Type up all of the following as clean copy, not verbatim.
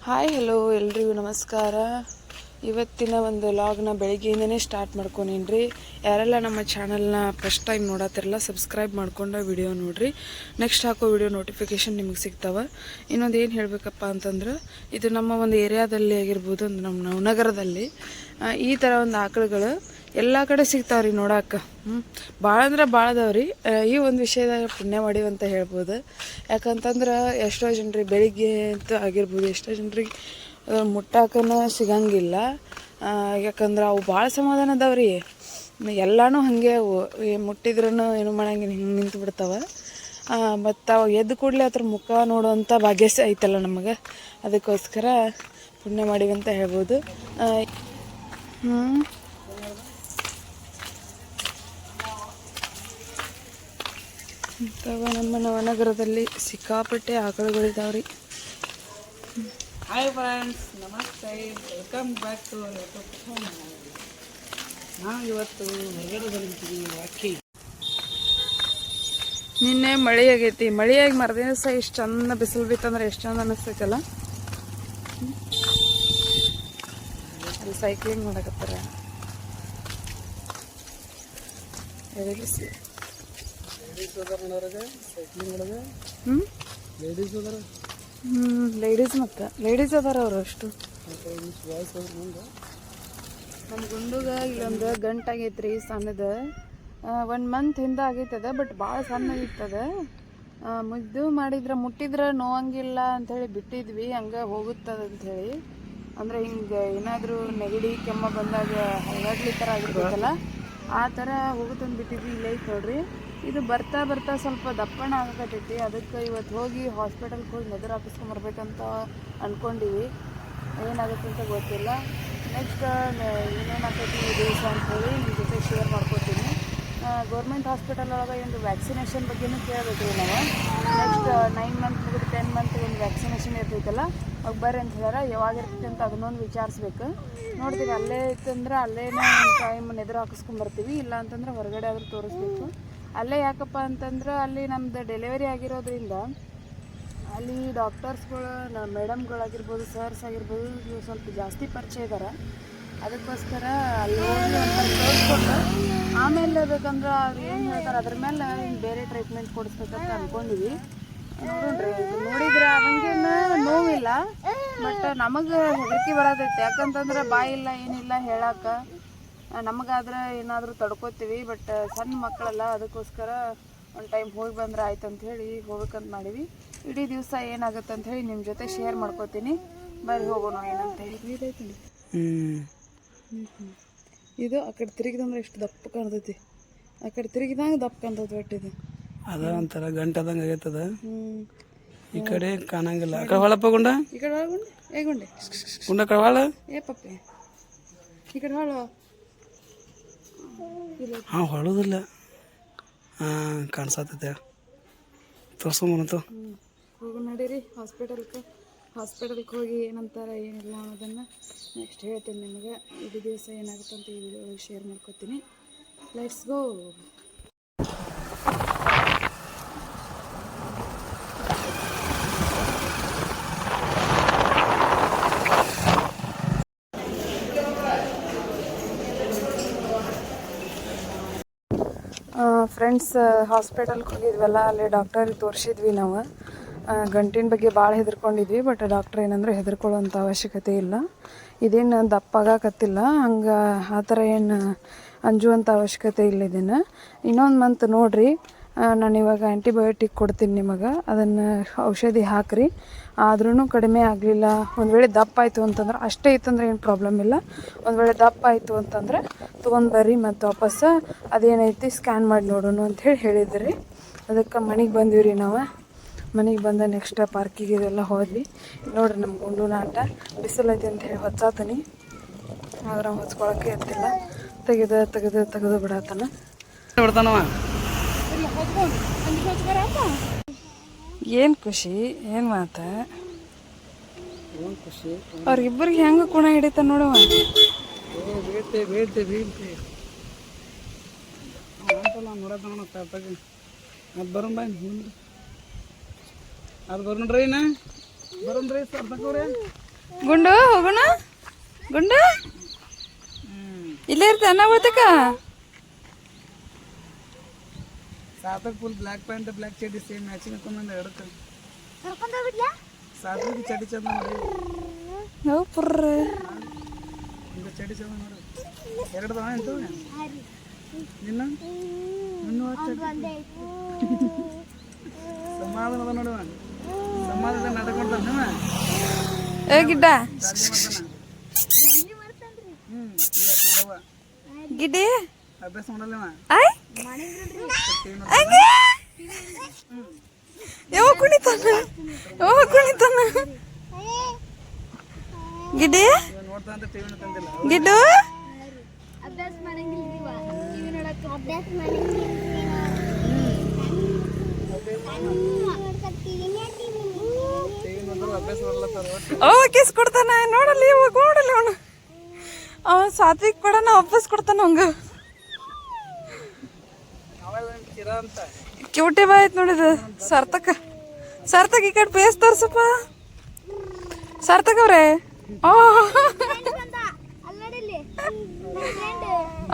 Hi hello ಎಲ್ರಿಗೂ ನಮಸ್ಕಾರ. ಇವತ್ತಿನ ಒಂದು ಲಾಗ್ನ ಬೆಳಗ್ಗೆಯಿಂದನೇ ಸ್ಟಾರ್ಟ್ ಮಾಡ್ಕೊಂಡೇನ್ರಿ. ಯಾರೆಲ್ಲ ನಮ್ಮ ಚಾನಲ್ನ ಫಸ್ಟ್ ಟೈಮ್ ನೋಡತ್ತಿರಲ್ಲ ಸಬ್ಸ್ಕ್ರೈಬ್ ಮಾಡ್ಕೊಂಡು ವಿಡಿಯೋ ನೋಡಿರಿ. ನೆಕ್ಸ್ಟ್ ಹಾಕೋ ವಿಡಿಯೋ ನೋಟಿಫಿಕೇಷನ್ ನಿಮಗೆ ಸಿಗ್ತಾವೆ. ಇನ್ನೊಂದು ಏನು ಹೇಳಬೇಕಪ್ಪ ಅಂತಂದ್ರೆ, ಇದು ನಮ್ಮ ಒಂದು ಏರಿಯಾದಲ್ಲಿ ಆಗಿರ್ಬೋದು, ನಮ್ಮ ನವನಗರದಲ್ಲಿ ಈ ಥರ ಒಂದು ಆಕಳುಗಳು ಎಲ್ಲ ಕಡೆ ಸಿಗ್ತಾವ್ರಿ ನೋಡಕ್ಕೆ. ಭಾಳ ಅಂದ್ರೆ ಭಾಳ ಅದಾವ್ರಿ. ಈ ಒಂದು ವಿಷಯದಾಗ ಪುಣ್ಯ ಮಾಡೀವಿ ಅಂತ ಹೇಳ್ಬೋದು. ಯಾಕಂತಂದ್ರೆ ಎಷ್ಟೋ ಜನರಿಗೆ ಬೆಳಿಗ್ಗೆ ಅಂತ ಆಗಿರ್ಬೋದು, ಎಷ್ಟೋ ಜನರಿಗೆ ಮುಟ್ಟಾಕನ ಸಿಗಂಗಿಲ್ಲ. ಯಾಕಂದ್ರೆ ಅವು ಭಾಳ ಸಮಾಧಾನ ಅದಾವ್ರಿ. ಎಲ್ಲನೂ ಹಾಗೆ ಅವು ಮುಟ್ಟಿದ್ರೂ ಏನು ಮಾಡಂಗಿಲ್ಲ, ಹಿಂಗೆ ನಿಂತು ಬಿಡ್ತಾವೆ. ಮತ್ತು ಅವಾಗ ಎದ್ದು ಕೂಡಲೇ ಅದ್ರ ಮುಖ ನೋಡುವಂಥ ಭಾಗ್ಯ ಐತಲ್ಲ ನಮಗೆ. ಅದಕ್ಕೋಸ್ಕರ ಪುಣ್ಯ ಮಾಡೀವಿ ಅಂತ ಹೇಳ್ಬೋದು. ಅಥವಾ ನಮ್ಮ ನವನಗರದಲ್ಲಿ ಸಿಕ್ಕಾಪಟ್ಟೆ ಆಕಳುಗಳಿದಾವ್ರಿ. ಹಾಯ್ ಫ್ರೆಂಡ್ಸ್, ನಮಸ್ತೆ, welcome back to YouTube channel. ನಾವು ಇವತ್ತು ಹೊರಗಡೆ ಬಂದಿದ್ದೀವಿ. ವಾಕಿ ನಿನ್ನೆ ಮಳೆ ಆಗೈತಿ. ಮಳೆಯಾಗಿ ಮರದಿನ ಸಹ ಇಷ್ಟು ಚಂದ ಬಿಸಿಲು ಬಿತ್ತಂದ್ರೆ ಎಷ್ಟು ಚಂದ ಅನ್ನಿಸ್ತೈತಲ್ಲ. ಅಲ್ಲಿ ಸೈಕ್ಲಿಂಗ್ ಮಾಡಕತ್ತಾರ. ಲೇಡೀಸ್ ಅದಾರ ಅವರು ಅಷ್ಟು. ನಮ್ಮ ಗುಂಡುಗ ಇಲ್ಲೊಂದು ಗಂಟಾಗೈತ್ರಿ ಸಣ್ಣದ. 1 ಮಂತ್ ಹಿಂದೆ ಆಗೈತದ, ಬಟ್ ಭಾಳ ಸಣ್ಣ ಇರ್ತದ. ಮುದ್ದು ಮಾಡಿದ್ರೆ ಮುಟ್ಟಿದ್ರೆ ನೋವಂಗಿಲ್ಲ ಅಂಥೇಳಿ ಬಿಟ್ಟಿದ್ವಿ, ಹಂಗೆ ಹೋಗುತ್ತದೆ ಅಂಥೇಳಿ. ಅಂದರೆ ಹಿಂಗೆ ಏನಾದರೂ ನೆಗಡಿ ಕೆಮ್ಮ ಬಂದಾಗ ಹರಡ್ಲಿ ಥರ ಆಗಿರ್ತೈತಲ್ಲ, ಆ ಥರ ಹೋಗುತ್ತಂದು ಬಿಟ್ಟಿದ್ವಿ. ಇಲ್ಲೇ ಐತೆ ನೋಡ್ರಿ. ಇದು ಬರ್ತಾ ಬರ್ತಾ ಸ್ವಲ್ಪ ದಪ್ಪಣ ಆಗಕತ್ತೈತಿ. ಅದಕ್ಕೆ ಇವತ್ತು ಹೋಗಿ ಹಾಸ್ಪಿಟಲ್ಗೆ ಹೋಗಿ ಮೆದುರು ಹಾಕಿಸ್ಕೊಂಬರ್ಬೇಕಂತ ಅಂದ್ಕೊಂಡಿವಿ. ಏನಾಗುತ್ತೆ ಅಂತ ಗೊತ್ತಿಲ್ಲ. ನೆಕ್ಸ್ಟ್ ಏನೇನಾಗ್ತೈತಿ ಈ ದಿವಸ ಅಂಥೇಳಿ ನಿಮ್ಮ ಜೊತೆ ಶೇರ್ ಮಾಡ್ಕೊತೀನಿ. ಗೌರ್ಮೆಂಟ್ ಹಾಸ್ಪಿಟಲ್ ಒಳಗೆ ಒಂದು ವ್ಯಾಕ್ಸಿನೇಷನ್ ಬಗ್ಗೆನೂ ಕೇಳಬೇಕು ನಾವು. ನೆಕ್ಸ್ಟ್ 9 ಮಂತ್ ಮುಗಿದು 10 ಮಂತ್ ಒಂದು ವ್ಯಾಕ್ಸಿನೇಷನ್ ಇರ್ತೈತಲ್ಲ, ಅವಾಗ ಬರ್ರಿ ಅಂತ ಹೇಳ್ಯಾರ. ಯಾವಾಗ ಇರ್ತೈತೆ ಅಂತ ಅದನ್ನೊಂದು ವಿಚಾರಿಸ್ಬೇಕು. ನೋಡ್ತೀವಿ, ಅಲ್ಲೇ ಇತ್ತಂದ್ರೆ ಅಲ್ಲೇನೇ ಒಂದು ಟೈಮ್ ನೆದ್ರು ಹಾಕಿಸ್ಕೊಂಬರ್ತೀವಿ. ಇಲ್ಲ ಅಂತಂದ್ರೆ ಹೊರಗಡೆ ಆದರೂ ತೋರಿಸ್ಬೇಕು. ಅಲ್ಲೇ ಯಾಕಪ್ಪ ಅಂತಂದ್ರೆ ಅಲ್ಲಿ ನಮ್ಮದು ಡೆಲಿವರಿ ಆಗಿರೋದ್ರಿಂದ ಅಲ್ಲಿ ಡಾಕ್ಟರ್ಸ್ಗಳು, ಮೇಡಮ್ಗಳಾಗಿರ್ಬೋದು, ಸರ್ಸ್ ಆಗಿರ್ಬೋದು, ಇವು ಸ್ವಲ್ಪ ಜಾಸ್ತಿ ಪರಿಚಯ ಇದ್ದಾರೆ. ಅದಕ್ಕೋಸ್ಕರ ಅಲ್ಲಿ ಹೋಗಿ ಒಂದ್ಸಲ ತೋರಿಸ್ಕೊಂಡು ಆಮೇಲೆ ಬೇಕಂದ್ರೆ ಅವ್ರು ಏನು ಹೇಳ್ತಾರೆ ಅದ್ರ ಮೇಲೆ ಬೇರೆ ಟ್ರೀಟ್ಮೆಂಟ್ ಕೊಡಿಸ್ಬೇಕಂತ ಅಂದ್ಕೊಂಡಿವಿ. ನೋಡ್ರಿ, ನೋಡಿದ್ರೆ ಅವಂಗೇನು ನೋವಿಲ್ಲ, ಬಟ್ ನಮಗೆ ಹೆದರಿಕೆ ಬರೋದೈತೆ. ಯಾಕಂತಂದ್ರೆ ಬಾಯಿಲ್ಲ ಏನಿಲ್ಲ ಹೇಳಕ್ಕೆ. ನಮಗಾದ್ರೆ ಏನಾದರೂ ತಡ್ಕೋತೀವಿ, ಬಟ್ ಸಣ್ಣ ಮಕ್ಕಳಲ್ಲ. ಅದಕ್ಕೋಸ್ಕರ ಒಂದು ಟೈಮ್ ಹೋಗಿ ಬಂದ್ರೆ ಆಯ್ತು ಅಂಥೇಳಿ ಹೋಗ್ಬೇಕಂತ ಮಾಡೀವಿ. ಇಡೀ ದಿವಸ ಏನಾಗುತ್ತೆ ಅಂಥೇಳಿ ನಿಮ್ಮ ಜೊತೆ ಶೇರ್ ಮಾಡ್ಕೋತೀನಿ. ಬರ್ರಿ ಹೋಗೋಣ ಏನಂತ ಹೇಳಿ. ಇದೈತಿ ಇದು ಆ ಕಡೆ ತಿರುಗಿದಂದ್ರೆ ಎಷ್ಟು ದಪ್ಪ ಕಾಣ್ತೈತಿ. ಆ ಕಡೆ ತಿರುಗಿದಂಗೆ ದಪ್ಪ ಕಾಣ್ತೈತಿ ಒಟ್ಟಿದು. ಅದ ಒಂಥರ ಗಂಟದಂಗೆ ಆಗೈತದ. ಈ ಕಡೆ ಕಾಣಂಗಿಲ್ಲ. ಆ ಕಡೆ ಹೊಳಪ್ಪ ಗುಂಡ, ಈ ಕಡೆ ಹೊಳಗುಂಡೆ, ಏ ಗುಂಡೆ ಗುಂಡ ಕಡೆ ಹೊಳ, ಏ ಪಪ್ಪೆ ಈ ಕಡೆ ಹೊಳ. ಹಾಂ, ಹೊಳೋದಿಲ್ಲ. ಕಾಣಿಸತ್ತೈತೆ. ತೋರ್ಸ್ಕೊಂಬಂತು. ಹೋಗಿ ನಡೀರಿ ಹಾಸ್ಪಿಟಲ್ಗೆ ಹೋಗಿ ಏನಂತಾರೆ ಏನಿಲ್ಲ ಅನ್ನೋದನ್ನು ನೆಕ್ಸ್ಟ್ ಹೇಳ್ತೀನಿ ನಿಮಗೆ. ಇಡೀ ದಿವಸ ಏನಾಗುತ್ತೆ ಅಂತ ಈ ವಿಡಿಯೋ ಶೇರ್ ಮಾಡ್ಕೊತೀನಿ. Let's go. ಫ್ರೆಂಡ್ಸ್, ಹಾಸ್ಪಿಟಲ್ಗೆ ಹೋಗಿದ್ವಲ್ಲ, ಅಲ್ಲಿ ಡಾಕ್ಟರಿಗೆ ತೋರಿಸಿದ್ವಿ ನಾವು. ಗಂಟಿನ ಬಗ್ಗೆ ಭಾಳ ಹೆದರ್ಕೊಂಡಿದ್ವಿ, ಬಟ್ ಡಾಕ್ಟ್ರ್ ಏನಂದ್ರೆ ಹೆದರ್ಕೊಳ್ಳೋಂಥ ಅವಶ್ಯಕತೆ ಇಲ್ಲ, ಇದೇನು ದಪ್ಪಾಗಕತ್ತಿಲ್ಲ, ಹಂಗೆ ಆ ಥರ ಏನು ಅಂಜುವಂಥ ಅವಶ್ಯಕತೆ ಇಲ್ಲ. ಇದನ್ನು ಇನ್ನೊಂದು ಮಂತ್ ನೋಡಿರಿ. ನಾನು ಇವಾಗ ಆ್ಯಂಟಿಬಯೋಟಿಕ್ ಕೊಡ್ತೀನಿ ನಿಮಗೆ, ಅದನ್ನು ಔಷಧಿ ಹಾಕಿರಿ. ಆದ್ರೂ ಕಡಿಮೆ ಆಗಲಿಲ್ಲ, ಒಂದು ವೇಳೆ ದಪ್ಪ ಆಯಿತು ಅಂತಂದ್ರೆ, ಅಷ್ಟೇ ಇತ್ತಂದ್ರೆ ಏನು ಪ್ರಾಬ್ಲಮ್ ಇಲ್ಲ. ಒಂದು ವೇಳೆ ದಪ್ಪ ಆಯಿತು ಅಂತಂದ್ರೆ ತೊಗೊಂಡ್ಬರ್ರಿ, ಮತ್ತು ವಾಪಸ್ಸು ಅದೇನೈತಿ ಸ್ಕ್ಯಾನ್ ಮಾಡಿ ನೋಡೋಣ ಅಂಥೇಳಿ ಹೇಳಿದ್ರಿ. ಅದಕ್ಕೆ ಮನೆಗೆ ಬಂದಿವ್ರಿ ನಾವು. ಮನೆಗೆ ಬಂದ ನೆಕ್ಸ್ಟ್ ಪಾರ್ಕಿಗೆ ಇದೆಲ್ಲ ಹೋದ್ವಿ. ನೋಡ್ರಿ ನಮ್ಮ ಗುಂಡು ನಾಟ. ಬಿಸಿಲೈತಿ ಅಂತ ಹೇಳಿ ಹೊಚ್ಚಾತೀನಿ, ಆದ್ರೆ ಹೊಚ್ಕೊಳಕ್ಕೆ ಎತ್ತಿಲ್ಲ. ತೆಗೆದು ಬಿಡತ್ತಾನ. ಏನು ಖುಷಿ, ಏನು ಮಾತ. ಅವ್ರಿಗಿಬ್ಬರಿಗೆ ಹೆಂಗೆ ಕುಣ ಹಿಡಿತ ನೋಡುವ. ಅದು ಬರೋಣ್ರಿ, ಅದು ಬರೋಣ್ರಿ, ಬರೋಣ್ರಿ ಸರ್ ತಗೋರಿ. ಗುಂಡು ಹೋಗೋಣ ಗುಂಡು ಇಲ್ಲೇ ಇರ್ತೆ ಅನ್ನ ಬರ್ತಕ್ಕ ಸಾತಕ್ ಫುಲ್ ಬ್ಲ್ಯಾಕ್ ಪ್ಯಾಂಟ್ ಬ್ಲ್ಯಾಕ್ ಚಡ್ಡಿ ಸೇಮ್ ಮ್ಯಾಚಿಂಗ್ ಹಾಕೊಂಡ್ ಎರಡಕ್ಕೆ ಸಾತ್ವಿಕ್ ಚಡ್ಡಿ ಚಂದ ನೋಡಿ ನಾವು ಪುರ್ರ ಈಗ ಚಡ್ಡಿ ಚಂದ ನೋಡಿ ಎರಡು ದವ ಎಂತ ನಿನ್ನ ಇನ್ನೂ ಸಮಾಧಾನ ಅದ ನೋಡುವ ಸಮಾಧಾನ ನಾಟಕ ಮಾಡ್ತಾನೆ ನಿಮ್ಮ ಏ ಗಿಡ್ಡ ಗಿಡ್ಡಿ ಅಭ್ಯಾಸ ಮಾಡಲ್ಲವ ಆಯ್ ಯಾವ ಕುಣಿತಾನ ಗಿಡ್ಡಿ ನೋಡ್ತಾ ಅಂತ ಟಿವಿ ತಂದಿಲ್ಲ ಗಿಡ್ಡು ಟಿವಿ ನೋಡಿದ್ರೆ ಅಭ್ಯಾಸ ಮಾಡ್ಲತ್ತಾರ ಓ ಕಿಸ್ ಕೊಡ್ತಾನ ನೋಡಲ್ಲಿ ನೋಡಲ್ಲಿ ಅವನು ಅವ ಸಾತ್ವಿಕ್ ಕೂಡ ವಾಪಸ್ ಕೊಡ್ತಾನ ಅವಂಗ ಅವೆಲ್ಲ ಚಿರ ಅಂತ ಕ್ಯೂಟಿ ಬಾಯ್ ಐತ್ ನೋಡಿದ ಸಾರ್ಥಕ ಈ ಕಡೆ ಪೇಸ್ ತೋರ್ಸಪ್ಪ ಸಾರ್ಥಕ್ ಅವ್ರೆ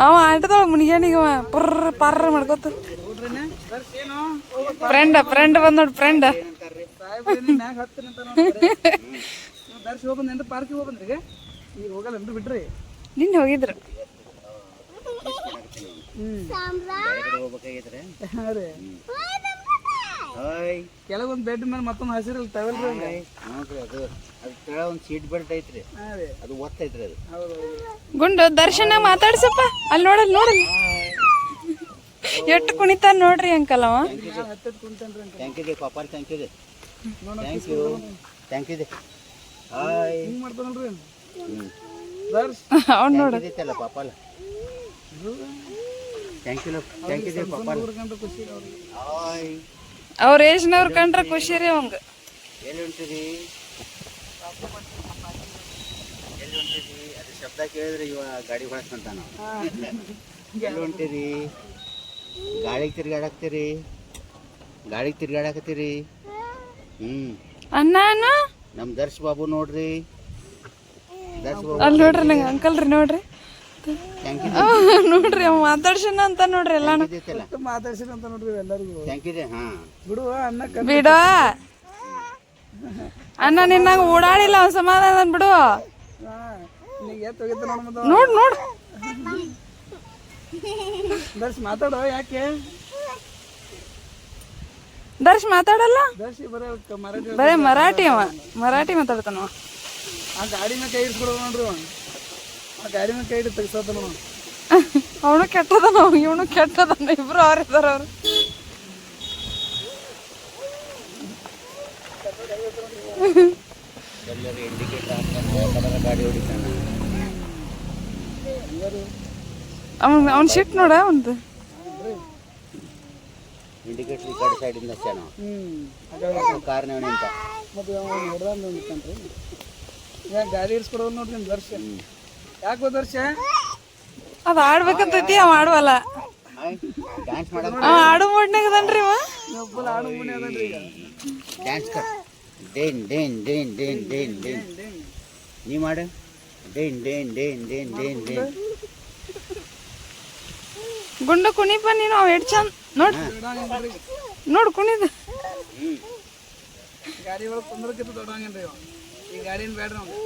ಅವ ಆಟದೊಳಗೆ ಮುನಿಗ್ಯಾನಿಗವ ಪರ್ರ ಮಾಡ್ಕೋತ ಫ್ರೆಂಡ್ ಬಂದ್ ನೋಡಿ ಫ್ರೆಂಡ್ ಮ್ಯಾಗ ಹತ್ತಿನ ದರ್ಶಿ ಹೋಗ್ಬಂದ್ರಿ ಪಾರ್ಕಿಗೆ ಹೋಗ್ಬಂದ್ರಿ ಈಗ ಹೋಗಲ್ಲ ಅಂದ್ರೆ ಬಿಡ್ರಿ ನಿನ್ನೆ ಹೋಗಿದ್ರು ಕೆಳಗೊಂದು ಬೆಡ್ ಮೇಲೆ ಮತ್ತೊಂದು ಹಸಿರಲ್ಲಿ ತವಲ್ರಿ ನೋಡ್ರಿ ಅದು ಒಂದು ಸೀಟ್ ಬೆಲ್ಟ್ ಐತ್ರಿ ಅದು ಒತ್ತೈತ್ರಿ ಅದು ಗುಂಡು ದರ್ಶನ ಮಾತಾಡ್ಸಪ್ಪ ಅಲ್ಲಿ ನೋಡಲ್ಲಿ ಎಷ್ಟು ಕುಣಿತಾನ ನೋಡ್ರಿ ಅಂಕಲ್ ಅವ ಥ್ಯಾಂಕ್ ಯು ಪಾಪ ಥ್ಯಾಂಕ್ ಯು ಹಾಯ್ ಹಿಂಗ್ ಮಾಡ್ತಾನಲ್ರಿ ಅವ್ನು ನೋಡು ಐತಲ್ಲ ಪಾಪಲ್ಲ ಥ್ಯಾಂಕ್ ಯು ಪಾಪ ಖುಷಿ ಅವ್ರಿಗೆ ಹಾಯ್ ಅವ್ರ ಏಜ್ನವ್ರು ಕಂಡ್ರೆ ಖುಷಿ ರೀ ಅವಂಗ ಎಲ್ಲಿ ಹೊಂಟಿರಿ ಅದು ಶಬ್ದ ಕೇಳಿದ್ರೆ ಇವ ಗಾಡಿ ಹೊಳಸ್ಕೊಂತಾನ ಎಲ್ಲಿ ಹೊಂಟಿರಿ ಗಾಳಿಗೆ ತಿರ್ಗಾಡಕತ್ತೀರಿ ಅಣ್ಣ ನಮ್ಮ ದರ್ಶ್ ಬಾಬು ನೋಡ್ರಿ ಅಲ್ಲಿ ನೋಡ್ರಿ ನಂಗೆ ಅಂಕಲ್ ರೀ ನೋಡ್ರಿ ಥ್ಯಾಂಕ್ ಯು ನೋಡ್ರಿ ಅವ ಮಾತಾಡ್ಸಣ ಅಂತ ನೋಡ್ರಿ ಎಲ್ಲ ಮಾತಾಡ್ಸಿರ ಅಂತ ನೋಡ್ರಿ ಎಲ್ಲರಿಗೂ ಥ್ಯಾಂಕ್ ಯು ಹಾ ಬಿಡುವ ಅನ್ನ ಬಿಡ ಅಣ್ಣ ನಿನ್ನಾಗ ಓಡಾಡಿಲ್ಲ ಅವ್ನ ಸಮಾಧಾನ ಬಿಡು ನೀಗ ಎತ್ತೋಗಿದ್ದ ನೋಡ್ ದರ್ಶ್ ಮಾತಾಡೋ ಯಾಕೆ ದರ್ಶ್ ಮಾತಾಡಲ್ಲ ದರ್ಶಿ ಮರಾಠಿ ಬರೇ ಮರಾಠಿ ಮಾತಾಡ್ತಾನ ಆ ಗಾಡಿ ಮೇಲೆ ಕೈ ಇಡ್ಸ್ಬಿಡೋದು ನೋಡ್ರಿ ಆ ಗಾಡಿ ಮೇಲೆ ಕೈ ಹಿಡಿದು ತೆಗ್ಸೋದ ನೋಡು ಅವನು ಕೆಟ್ಟದನ ಇವನು ಕೆಟ್ಟದನ ಇಬ್ರು ಅವ್ರಿದಾರ ಅವ್ರು ಎಲ್ಲರೂ ಇಂಡಿಕೇಟ್ ಹಾಕ್ತಾನೆ ಗಾಡಿ ಹೊಡಿತಾನೆ ಅವ್ನ ಶಿಟ್ ನೋಡ ಅವಂದು ಇಂಡಿಕೇಟರ್ ಈ ಕಡೆ ಸೈಡಿಂದ ಹಚ್ಚಾನ ಕಾರ್ನವ ನಿಂತ ಮತ್ತೆ ಹೊಡೆದಂದು ನಿಂತನ್ರಿ ಯಾಕೆ ಗಾಡಿ ಇಡ್ಸ್ಕೊಡೋದು ನೋಡ್ರಿ ನಿಮ್ಮ ದರ್ಶ ಯಾಕೋ ದರ್ಶ ಅದು ಆಡ್ಬೇಕಂತೈತಿ ಅವ ಆಡುವಲ್ಲ ಡ್ಯಾನ್ಸ್ ಮಾಡಕ್ ಅವ ಆಡು ಮೂಡ್ನಾಗ ಅದನ್ರಿ ಅವ ಒಬ್ಬರು ಆಡು ಮುನಿ ಅದನ್ರಿ ಈಗ ಡ್ಯಾನ್ಸ್ ಕಟ್ ಡೇನ್ ಡೇನ್ ಡೇನ್ ಡೇನ್ ಡೇನ್ ಡೇನ್ ನೀ ಮಾಡು ಡೇನ್ ಡೇನ್ ಡೇನ್ ಡೇನ್ ಡೇನ್ ಡೇನ್ ಗುಂಡು ಕುಣಿಪ ನೀನು ಅವ ಎಡ್ ಚಂದ ನೋಡು ಕುಣಿದ ಗಾಡಿ ಒಳಗೆ ಕುಂದ್ರಕ್ಕಿಂತ ದೊಡ್ಡಂಗೇನ್ರಿ ಇವ ಈ ಗಾಡಿನ ಬೇಡ್ರಿ ಅವ್ನು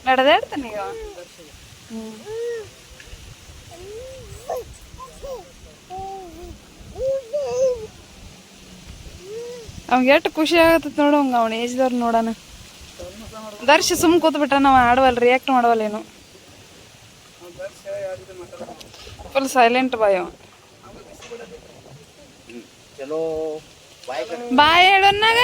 ನಡೆದಾಡ್ತಾನೆ ಈಗ ಅವ್ಗೆ ಎಷ್ಟು ಖುಷಿ ಆಗತ್ತ ನೋಡು ಹಂಗ ಅವನ ಏಜ್ದವ್ರು ನೋಡೋಣ ದರ್ಶ ಸುಮ್ ಕೂತ್ ಬಿಟ್ಟ ನಾವು ಆಡವಲ್ಲ ರಿಯಾಕ್ಟ್ ಮಾಡವಲ್ಲೇನು ಫುಲ್ ಸೈಲೆಂಟ್ ಬಾಯ್ ಅವ ಚಲೋ ಬಾಯ್ ಬಾಯ್ ಹೇಳನ್ನಾಗ